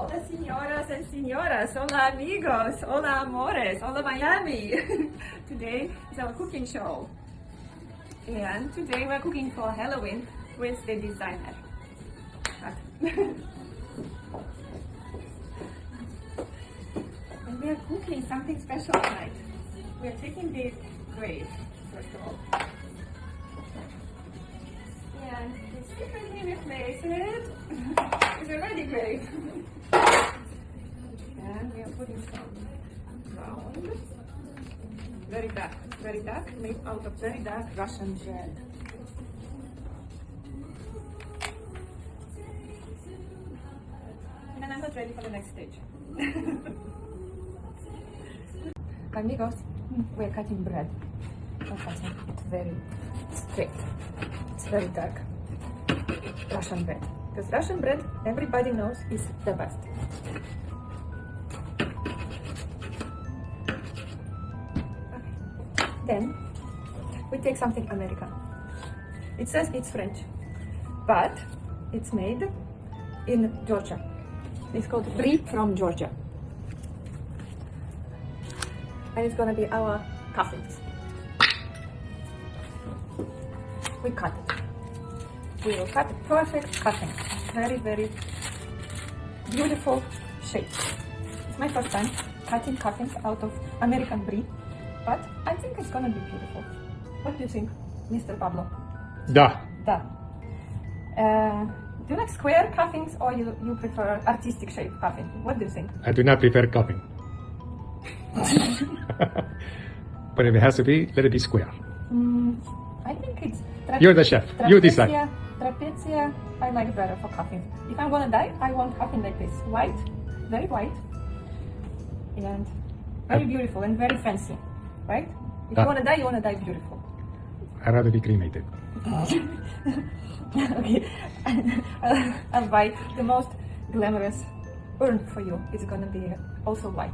Hola señoras and señoras, hola amigos, hola amores, hola Miami. Today is our cooking show. And today we're cooking for Halloween with the designer. And we are cooking something special tonight. We are taking the grave, first of all. And the secret we replace it is already grave. And we are putting some round, very dark, made out of very dark Russian bread. And I'm not ready for the next stage. Amigos, we're cutting bread. It's very straight. It's very dark. Russian bread. Because Russian bread, everybody knows, is the best. Okay. Then we take something American. It says it's French, but it's made in Georgia. It's called brie from Georgia. And it's gonna be our coffins. We cut it. We will cut a perfect coffin. Very, very beautiful shape. It's my first time cutting coffins out of American brie, but I think it's gonna be beautiful. What do you think, Mr. Pablo? Da. Da. Do you like square coffins or you prefer artistic shaped coffin? What do you think? I do not prefer cupping. But if it has to be, let it be square. I think it's... You're the chef. You decide. Trapezia, I like better for coffin. If I'm gonna die, I want coffin like this. White, very white, and very beautiful and very fancy, right? If you wanna die beautiful. I'd rather be cremated. Okay, I'll buy the most glamorous urn for you. It's gonna be also white.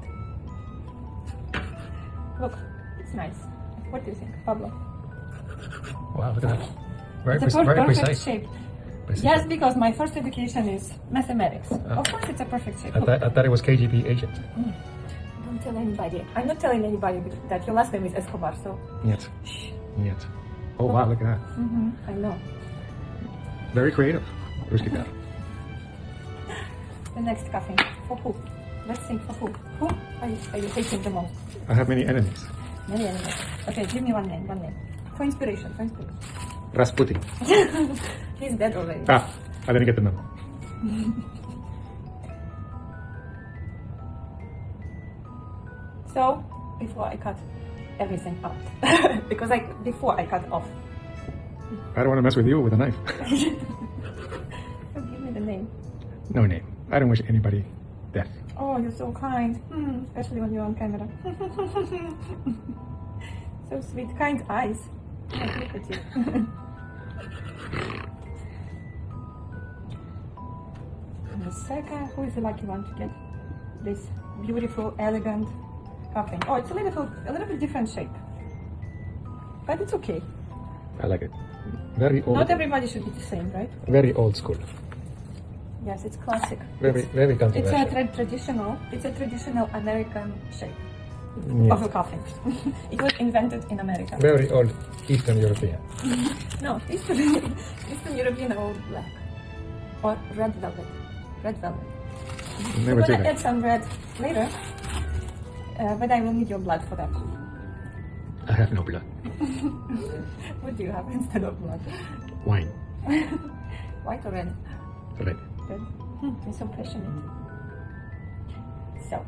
Look, it's nice. What do you think, Pablo? Wow, look at that. Very, It's a very perfect precise. shape. Precise. Yes, because my first education is mathematics. Of course, it's a perfect shape. I thought it was KGB agent. Don't tell anybody. I'm not telling anybody that your last name is Escobar, so... Yes. Yes. Oh, wow, look at that. I know. Very creative. The next coffin. For who? Let's think for who. Who are you hating the most? I have many enemies. Many enemies. Okay, give me one name. For inspiration. Rasputin. He's dead already. I didn't get the memo. So, before I cut everything out, because before I cut off. I don't want to mess with you with a knife. So give me the name. No name. I don't wish anybody death. Oh, you're so kind. Especially when you're on camera. So sweet, kind eyes. Look at you. And the second, who is the lucky one to get this beautiful, elegant coffin? Oh, it's a little bit different shape, but it's okay. I like it. Very old. Not everybody should be the same, right? Very old school. Yes, it's classic. Very controversial. It's a traditional American shape Yes. of a coffin. It was invented in America. Very old Eastern European. No, Eastern European or black or red velvet. Never We're seen gonna it. add some red later, but I will need your blood for that. I have no blood. What do you have instead of blood? Wine. White or red? Red. Red. You're so passionate. So,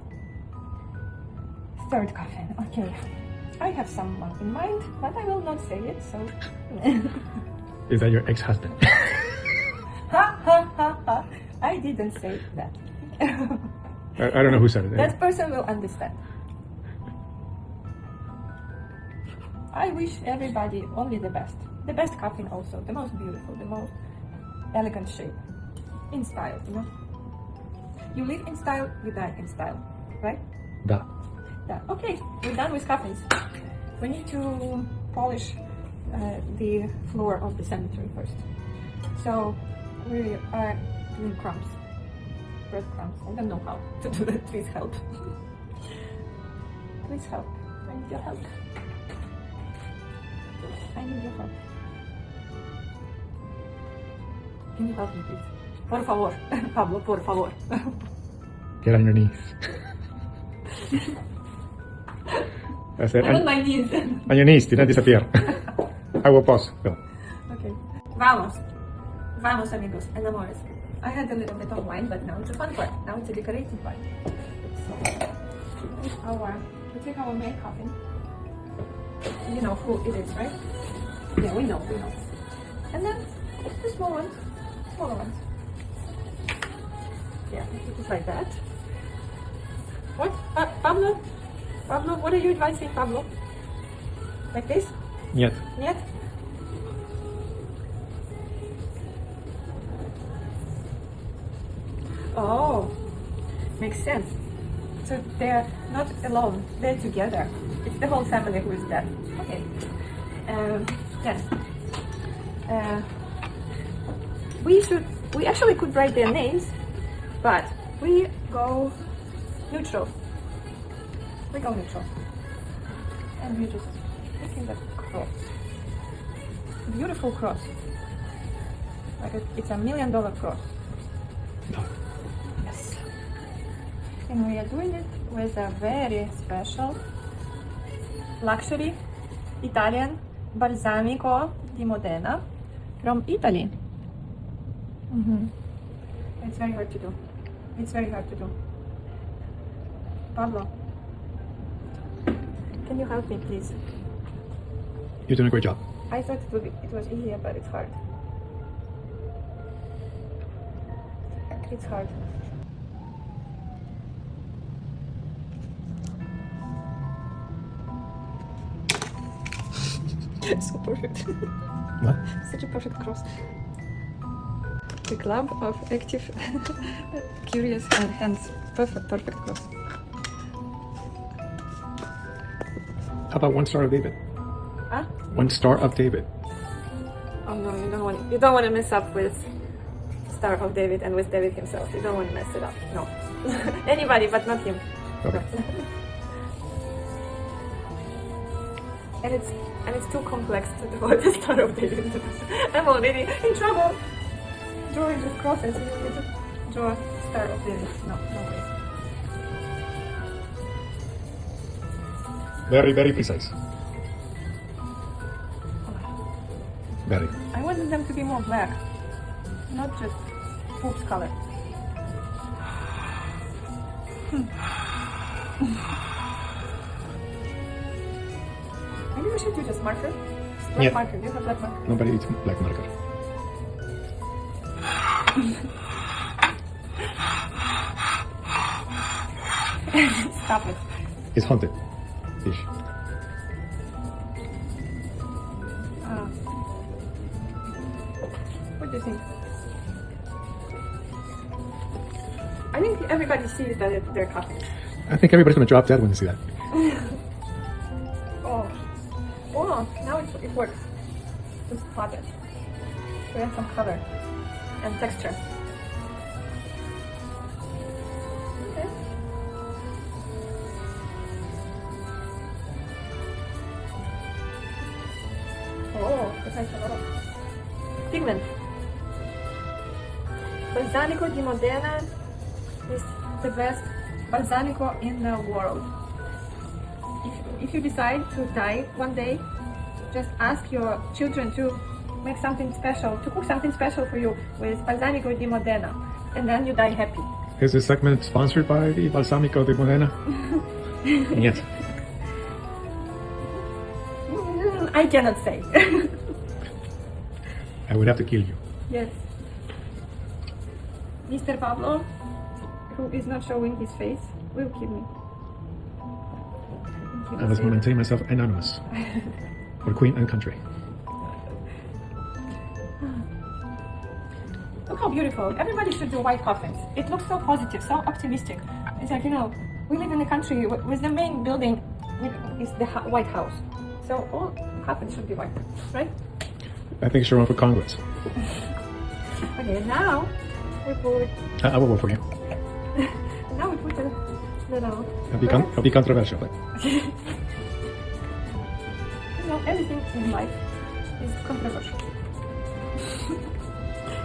third coffin. Okay, I have someone in mind, but I will not say it. So, Is that your ex-husband? ha! I didn't say that. I don't know who said it. That person will understand. I wish everybody only the best. The best coffin also. The most beautiful, the most elegant shape. In style, you know? You live in style, you die in style. Right? Da. Yeah. Okay, we're done with coffins. We need to polish the floor of the cemetery first. So we are doing crumbs. breadcrumbs. I don't know how to do that. Please help. Please help. I need your help. I need your help. Can you help me, please? Por favor. Pablo, por favor. Get on your knees. I said, I'm on my knees. on your knees, do not disappear. I will pause. Go. Okay. Vamos. Vamos, amigos and amores. I had a little bit of wine, but now it's a fun part. Now it's a decorating part. So, we take our main coffin. You know who it is, right? Yeah, we know. And then the smaller ones. Yeah, just like that. What? Pablo, what are you advising, Pablo? Like this? Нет. Нет? Oh, makes sense. So they're not alone, they're together. It's the whole family who is dead. Okay. Yes. We actually could write their names, but we go neutral. And we just making that cross. Beautiful cross. Like it's $1 million cross. No. Yes. And we are doing it with a very special luxury Italian Balsamico di Modena from Italy. It's very hard to do. Pablo, can you help me, please? You're doing a great job. I thought it was easier, but it's hard. It's hard. So perfect. What? Such a perfect cross. The club of active, curious hands. Perfect cross. How about 1 Star of David? Huh? 1 Star of David. Oh no, you don't want to mess up with Star of David and with David himself. You don't want to mess it up. No. Anybody but not him. Okay. And it's too complex to draw the Star of David. I'm already in trouble. Drawing just crosses. You just draw Star of David. No way. Very, very precise. Very. I wanted them to be more black, not just oops color. Maybe we should do just marker. Black Yeah. marker. Do you have black marker? Nobody eats black marker. Stop it. It's haunted. Fish. What do you think? I think everybody sees that they're coffee. I think everybody's gonna drop dead when they see that. Oh, now it works. Just plot it. We have some color and texture. Okay. Oh, it has a lot of pigment. Balsamico di Modena is the best balsamico in the world. If you decide to die one day, just ask your children to make something special, to cook something special for you with Balsamico di Modena, and then you die happy. Is this segment sponsored by the Balsamico di Modena? Yes. I cannot say. I would have to kill you. Yes. Mr. Pablo, who is not showing his face, will kill me. I was going to maintain myself anonymous. For queen and country. Look how beautiful. Everybody should do white coffins. It looks so positive, so optimistic. It's like, we live in a country with the main building is the White House. So all coffins should be white, right? I think you should run for Congress. Okay, now we put... I will vote for you. Now we put a little. It'll be controversial. But You know, everything in life is controversial.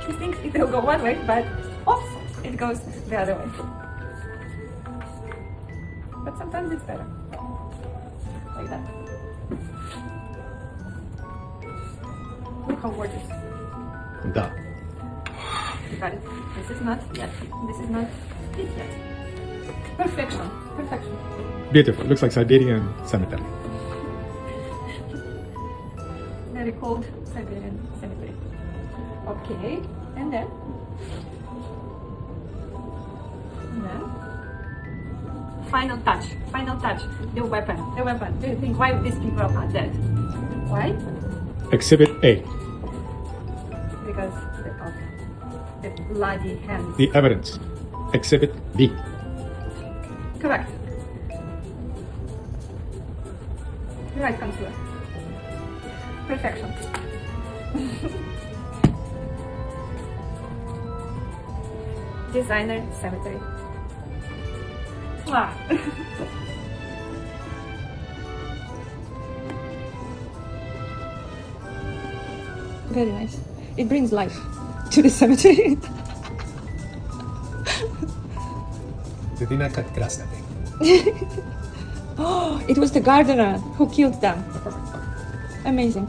He thinks it will go one way, but oops, it goes the other way. But sometimes it's better. Like that. Look how gorgeous. Duh. You got it. This is not yet. This is not it yet. Perfection. Perfection. Beautiful. Looks like Siberian cemetery. Very cold Siberian cemetery. Okay, and then final touch. Final touch. The weapon. The weapon. Do you think why these people are not dead? Why? Exhibit A. Because the bloody hands. The evidence. Exhibit B. Correct. Right, consular. Perfection. Designer cemetery. Wow. Very nice. It brings life to the cemetery. They did not cut grass that day. Oh, it was the gardener who killed them. Amazing.